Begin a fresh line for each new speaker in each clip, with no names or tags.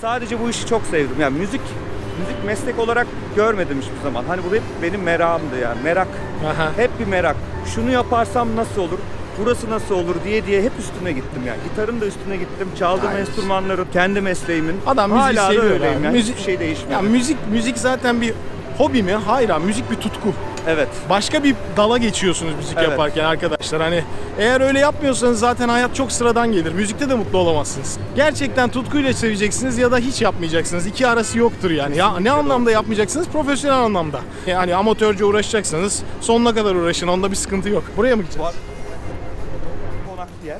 sadece bu işi çok sevdim. Yani müzik meslek olarak görmedim hiçbir zaman. Hani bu hep benim merakımdı yani. Merak.
Aha.
Hep bir merak. Şunu yaparsam nasıl olur? Burası nasıl olur diye hep üstüne gittim yani. Gitarın da üstüne gittim. Çaldığım enstrümanların, kendi mesleğimin.
Adam müziği
hala da
seviyor
öyleyim
abi.
yani.
Müzik,
Hiçbir şey değişmedi.
ya müzik zaten bir hobi mi? Hayır abi, müzik bir tutku.
Evet.
Başka bir dala geçiyorsunuz müzik
Evet.
yaparken arkadaşlar. Hani eğer öyle yapmıyorsanız zaten hayat çok sıradan gelir. Müzikte de mutlu olamazsınız. Gerçekten tutkuyla seveceksiniz ya da hiç yapmayacaksınız. İki arası yoktur yani. Ya ne anlamda yapmayacaksınız? Profesyonel anlamda. Yani amatörce uğraşacaksanız sonuna kadar uğraşın. Onda bir sıkıntı yok. Buraya mı gideceğiz?
Var. Konak yer.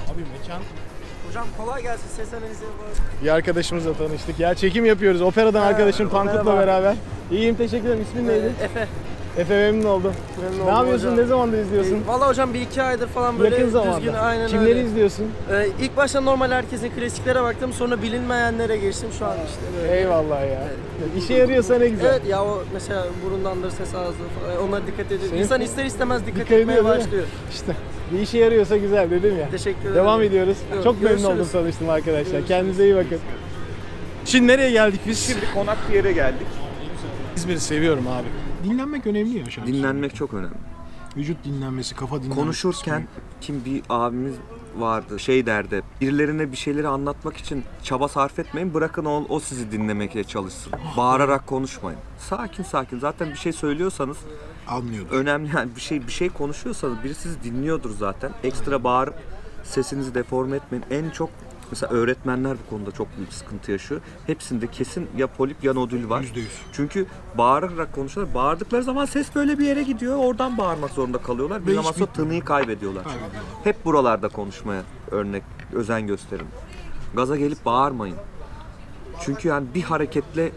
Abi mekan.
Hocam kolay gelsin, ses analizi yapalım.
Bir arkadaşımızla tanıştık. Ya çekim yapıyoruz. Operadan arkadaşım Tankut'la
merhaba.
beraber. İyiyim, teşekkür ederim. İsmin neydi?
Efe.
Efe, memnun oldum.
Memnun
Ne
oldum
yapıyorsun?
hocam.
Ne zamandır izliyorsun?
Valla hocam bir iki aydır falan böyle
Yakın zamanda.
düzgün, aynen
Kimleri
öyle.
izliyorsun?
İlk başta normal herkesin klasiklere baktım, sonra bilinmeyenlere geçtim şu an işte böyle.
Eyvallah ya. İşe yarıyorsa ne güzel.
Evet ya, o mesela burundandır, ses ağzı falan, onlara dikkat ediyor.
Senin-
İnsan ister istemez dikkat
Dikkat ediyor,
etmeye
değil mi?
başlıyor.
İşte bir işe yarıyorsa güzel dedim ya.
Teşekkür ederim.
Devam ediyoruz.
Yok,
Çok memnun
görüşürüz.
oldum tanıştım arkadaşlar. Kendinize iyi bakın. Şimdi nereye geldik biz?
Şimdi konak yere geldik.
İzmir'i seviyorum abi. Dinlenmek önemli ya şarkı.
Dinlenmek çok önemli.
Vücut dinlenmesi, kafa dinlenmesi.
Konuşurken kim bir abimiz vardı şey derdi. Birilerine bir şeyleri anlatmak için çaba sarf etmeyin. Bırakın o sizi dinlemeye çalışsın. Bağırarak konuşmayın. Sakin sakin. Zaten bir şey söylüyorsanız
Anlıyordur.
önemli yani bir şey konuşuyorsanız biri sizi dinliyordur zaten. Ekstra bağırıp sesinizi deforme etmeyin. En çok mesela öğretmenler bu konuda çok büyük sıkıntı yaşıyor. Hepsinde kesin ya polip ya nodül var.
%100.
Çünkü bağırarak konuşuyorlar. Bağırdıkları zaman ses böyle bir yere gidiyor. Oradan bağırmak zorunda kalıyorlar.
Ve
Bir
hiç
zaman sonra
bitmiyor.
tınıyı kaybediyorlar. Hep buralarda konuşmaya özen gösterin. Gaza gelip bağırmayın. Çünkü yani bir hareketle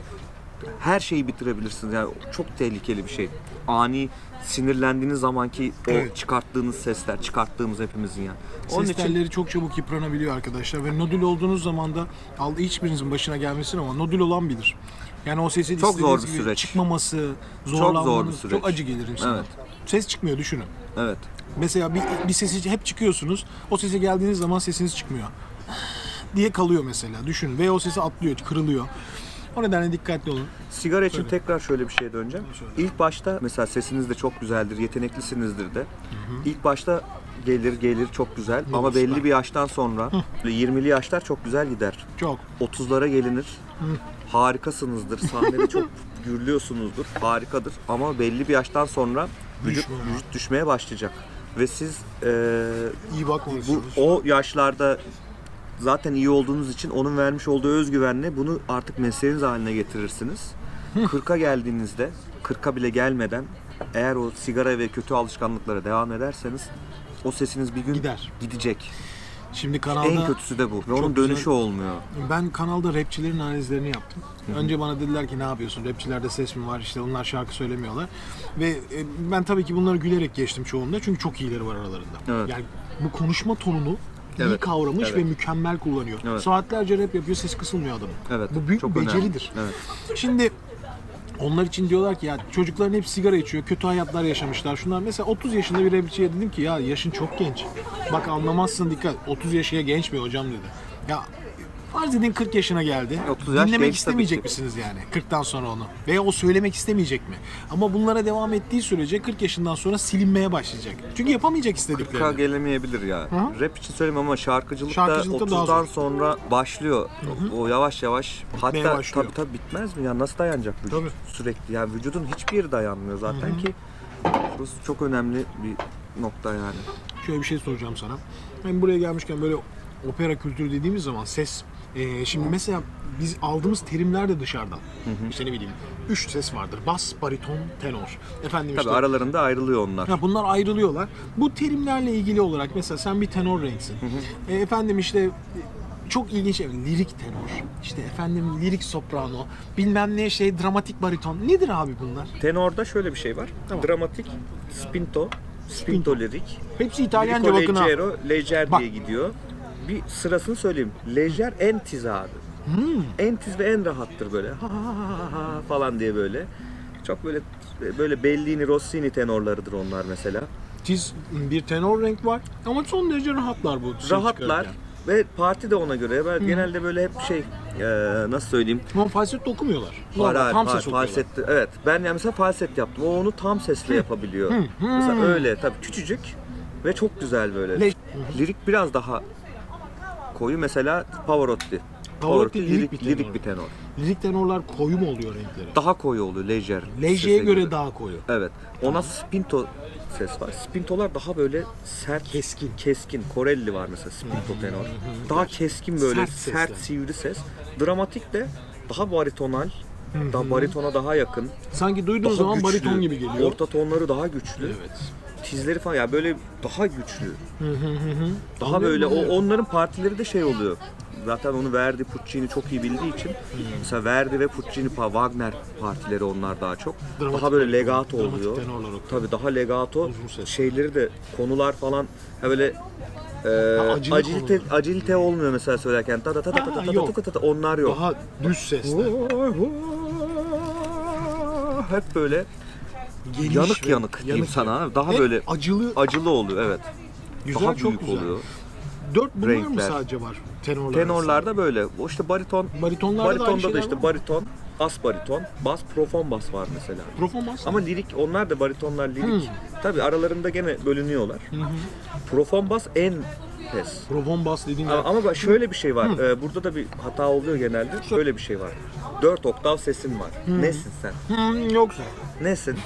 her şeyi bitirebilirsiniz. Yani çok tehlikeli bir şey. Ani sinirlendiğiniz zamanki o
Evet.
çıkarttığınız sesler, çıkarttığımız hepimizin yani. Onun
Ses
için
telleri çok çabuk yıpranabiliyor arkadaşlar ve nodül olduğunuz zaman da hiçbirinizin başına gelmesin ama nodül olan bilir. Yani o sesin
Çok zor
istediğiniz
bir
gibi
süreç.
çıkmaması,
zor bir
zorlanmanız
süreç.
çok acı gelir insana.
Evet.
Ses çıkmıyor, düşünün.
evet.
Mesela bir sesi hep çıkıyorsunuz. O sese geldiğiniz zaman sesiniz çıkmıyor. Diye kalıyor mesela. Düşün. Ve o sesi atlıyor, kırılıyor. O nedenle dikkatli olun.
Sigara için
Söyle.
tekrar şöyle bir şeye döneceğim.
Söyle.
İlk başta mesela sesiniz de çok güzeldir, yeteneklisinizdir de. İlk başta gelir çok güzel ama
süper.
belli bir yaştan sonra böyle 20'li yaşlar çok güzel gider.
Çok.
30'lara gelinir. Harikasınızdır. Sahnede çok gürlüyorsunuzdur. Harikadır. Ama belli bir yaştan sonra vücut düşmeye başlayacak. Ve siz
İyi bakmalısınız.
o yaşlarda zaten iyi olduğunuz için onun vermiş olduğu özgüvenle bunu artık mesleğiniz haline getirirsiniz. 40'a geldiğinizde, 40'a bile gelmeden eğer o sigara ve kötü alışkanlıklara devam ederseniz o sesiniz bir gün
Gider.
gidecek.
Şimdi kanalda
En kötüsü de bu. Ve
çok
onun
güzel-
dönüşü olmuyor.
ben kanalda rapçilerin analizlerini yaptım. Önce bana dediler ki ne yapıyorsun? Rapçilerde ses mi var? İşte onlar şarkı söylemiyorlar. Ve ben tabii ki bunları gülerek geçtim çoğunda. Çünkü çok iyileri var aralarında.
Evet.
Yani bu konuşma tonunu iyi
Evet.
kavramış
Evet.
ve mükemmel kullanıyor.
Evet.
Saatlerce rap yapıyor, ses kısılmıyor adamın.
Evet.
Bu büyük
çok
bir
önemli.
beceridir.
Evet.
Şimdi onlar için diyorlar ki ya çocukların hep sigara içiyor, kötü hayatlar yaşamışlar. Şunlar mesela 30 yaşında bir rapçiye dedim ki ya yaşın çok genç. Bak anlamazsın, dikkat. 30 yaşına genç mi hocam dedi. Ya farz edin 40 yaşına geldi.
30 yaş
Dinlemek
genç
istemeyecek
tabii ki.
misiniz yani 40'tan sonra onu? Veya o söylemek istemeyecek mi? Ama bunlara devam ettiği sürece 40 yaşından sonra silinmeye başlayacak. Çünkü yapamayacak
40'a
istediklerini.
gelemeyebilir ya.
Hı.
Rap için söylemiyorum ama şarkıcılıkta
Şarkıcılıkta daha
30'dan
zor.
sonra başlıyor. O yavaş yavaş
Bitmeye
hatta
başlıyor.
tabii bitmez mi ya, nasıl dayanacak vücut
Tabii.
sürekli, yani vücudun hiçbir yeri dayanmıyor zaten ki burası çok önemli bir nokta yani.
Şöyle bir şey soracağım sana. Ben buraya gelmişken böyle opera kültürü dediğimiz zaman ses, şimdi mesela biz aldığımız terimler de dışarıdan. İşte ne bileyim, 3 ses vardır. Bas, bariton, tenor. Efendim
Tabii
işte.
aralarında ayrılıyor onlar.
Ha, bunlar ayrılıyorlar. Bu terimlerle ilgili olarak mesela sen bir tenor renksin. Efendim işte çok ilginç lirik tenor, işte efendim lirik soprano, bilmem ne şey dramatik bariton. Nedir abi bunlar?
Tenorda şöyle bir şey var.
Tamam.
Dramatik, spinto lirik.
Hepsi İtalyanca
Lirico
bakın ha.
leggero, leger
Bak.
diye gidiyor. Bir sırasını söyleyeyim. Leger en tiz abi. En tiz ve en rahattır böyle. Ha ha ha ha falan diye böyle. Çok böyle Bellini, Rossini tenorlarıdır onlar mesela.
Tiz bir tenor renk var ama son derece rahatlar bu. Şey
Rahatlar
çıkarırken.
ve parti de ona göre. Ben genelde böyle hep nasıl söyleyeyim?
Ama falsetto okumuyorlar.
Hayır, hayır,
Tam
hayır,
ses okuyorlar.
falsetto. Evet. Ben yani mesela falset yaptım. O onu tam sesle yapabiliyor. Mesela öyle tabii küçücük ve çok güzel böyle. Lirik biraz daha koyu mesela Pavarotti.
Pavarotti lirik bir tenor.
lirik bir tenor.
Lirik tenorlar koyu mu oluyor renkleri?
Daha koyu oluyor, lejer.
Lejye'ye
sese
göre daha koyu.
Evet. Ona spinto ses var. Spintolar daha böyle sert, keskin. Corelli var mesela spinto tenor. Daha keskin böyle
Sert
sert,
sesler.
sivri ses. Dramatik de daha baritonal. Daha baritona daha yakın.
Sanki duyduğun
Daha
zaman
güçlü.
bariton gibi geliyor.
Orta tonları daha güçlü.
Evet.
Tizleri falan ya böyle daha güçlü. Daha
Anlıyorum,
böyle
anlıyorum.
onların partileri de şey oluyor. Zaten onu Verdi, Puccini çok iyi bildiği için mesela Verdi ve Puccini, Wagner partileri onlar daha çok.
Dramatik
daha böyle
bariton,
legato
dramatik
oluyor.
tenorlar okuyor.
Tabii daha legato
Uzun ses.
şeyleri de konular falan ha böyle
acılı
acilite olmuyor mesela söylerken. Ta ta ta ta ta ta ta
yok.
ta ta ta onlar yok.
Daha düz sesler.
Hep böyle
Geniş
yanık
ve-
yanık diyeyim sana. Daha
Hep
böyle
acılı
oluyor evet.
güzel,
Daha
çok
büyük
güzel.
oluyor.
4 bunlar mı
Renkler.
sadece var tenorlar?
Tenorlarda böyle. O işte bariton.
Baritonlarda da aynı
Baritonda da
şeyler var
işte
mı?
bariton, bas bariton, bas profon bas var mesela.
Profon bas.
Ama lirik onlar da baritonlar lirik. Tabii aralarında gene bölünüyorlar. Profon bas en pes.
Profon bas dediğin
Ama bak şöyle bir şey var. Burada da bir hata oluyor genelde. Şöyle bir şey var. 4 oktav sesin var. Nesin sen?
yoksa.
Nesin?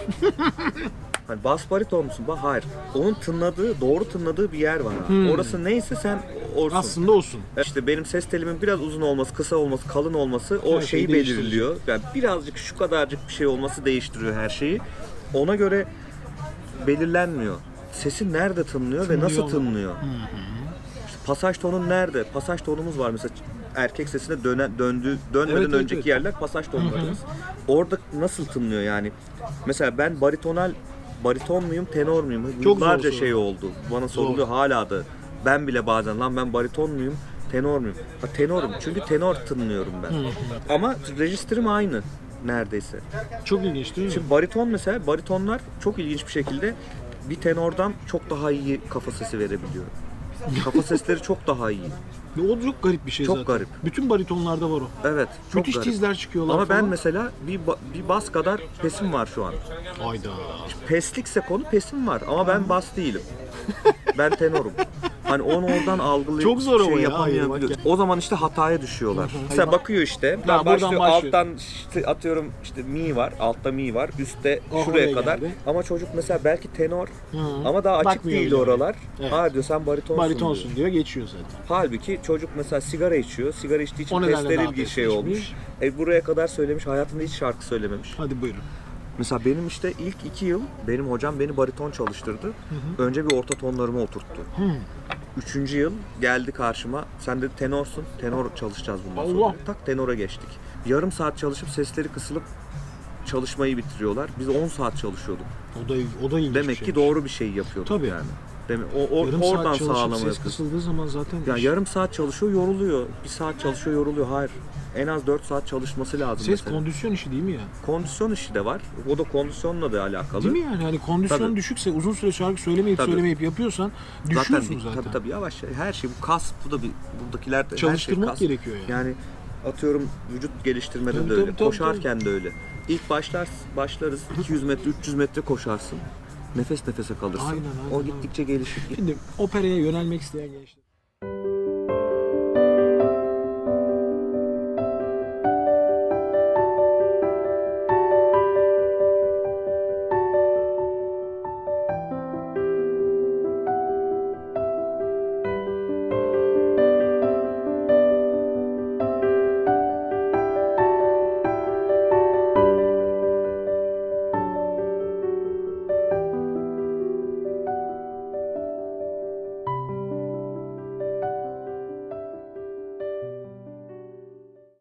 Hani bas bariton musun? Hayır. Onun tınladığı, doğru tınladığı bir yer var. Orası neyse sen orsun.
Aslında olsun.
İşte benim ses telimin biraz uzun olması, kısa olması, kalın olması o
Her şeyi
şeyi
değiştirecek.
belirliyor. Yani birazcık şu kadarcık bir şey olması değiştiriyor her şeyi. Ona göre belirlenmiyor. Sesi nerede tınlıyor ve nasıl tınlıyor? İşte pasaj tonun nerede? Pasaj tonumuz var mesela erkek sesine dönmeden
Evet,
önceki
evet.
yerler pasaj tonlarımız. Orada nasıl tınlıyor yani? Mesela ben bariton muyum, tenor muyum?
Çok
Yıllarca
zor
şey
soru.
oldu. Bana soruluyor hala da. Ben bile bazen lan ben bariton muyum, tenor muyum? Ha, tenorum çünkü tenor tınlıyorum ben. Ama registrim aynı neredeyse.
Çok ilginç değil mi?
Şimdi bariton mesela, baritonlar çok ilginç bir şekilde bir tenordan çok daha iyi kafa sesi verebiliyor. Kafa sesleri çok daha iyi.
O çok garip bir şey
Çok
zaten.
garip.
Bütün baritonlarda var o.
Evet, çok
Müthiş
garip.
tizler çıkıyorlar
Ama
falan.
ben mesela bir bas kadar pesim var şu an.
Hayda.
Peslikse konu pesim var ama ben bas değilim. Ben tenorum. Hani onu oradan algılayıp
Çok zor
şey
ama ya,
yapamayabiliyoruz.
bak
O zaman işte hataya düşüyorlar. Mesela bakıyor işte.
buradan
Başlıyor
başlıyor.
alttan işte atıyorum işte mi var, altta mi var, üstte
Oh,
şuraya
oraya
kadar.
geldi.
Ama çocuk mesela belki tenor ama daha açık
Bakmıyor
değil
bile.
oralar.
Evet.
Ha diyor sen baritonsun.
Baritonsun diyor geçiyor zaten.
Halbuki çocuk mesela sigara içiyor. Sigara içtiği için
O nedenle daha
pesleril bir
pes
şey
içmiş.
olmuş. Buraya kadar söylemiş, hayatında hiç şarkı söylememiş.
Hadi buyurun.
Mesela benim işte ilk 2 yıl benim hocam beni bariton çalıştırdı. Önce bir orta tonlarımı oturttu. 3. yıl geldi karşıma. Sen de tenorsun. Tenor çalışacağız bundan sonra.
Allah!
Tak tenora geçtik. Yarım saat çalışıp sesleri kısılıp çalışmayı bitiriyorlar. Biz 10 saat çalışıyorduk.
O da ilginç bir
Demek ki
şeymiş.
doğru bir şey yapıyorduk
Tabii.
yani. Demek
Yarım
oradan
saat çalışıp
sağlama
ses
yapıyorsun.
kısıldığı zaman zaten
Yani yarım saat çalışıyor, yoruluyor. 1 saat çalışıyor, yoruluyor. Hayır. En az 4 saat çalışması lazım
ses
mesela.
kondisyon işi değil mi ya?
Kondisyon işi de var. O da kondisyonla da alakalı.
Değil mi yani? Hani kondisyon
Tabii.
düşükse uzun süre şarkı söylemeyip yapıyorsan düşüyorsun zaten.
Tabii yavaş her şey bu kas bu da bir buradakiler de
Çalıştırmak
her şey kas.
gerekiyor yani.
Yani atıyorum vücut geliştirmede
Tabii,
de öyle.
tabii,
Koşarken de öyle. İlk başlarız 200 metre 300 metre koşarsın. Nefes nefese kalırsın.
Aynen,
O
aynen.
gittikçe gelişir.
Şimdi operaya yönelmek isteyen gençler.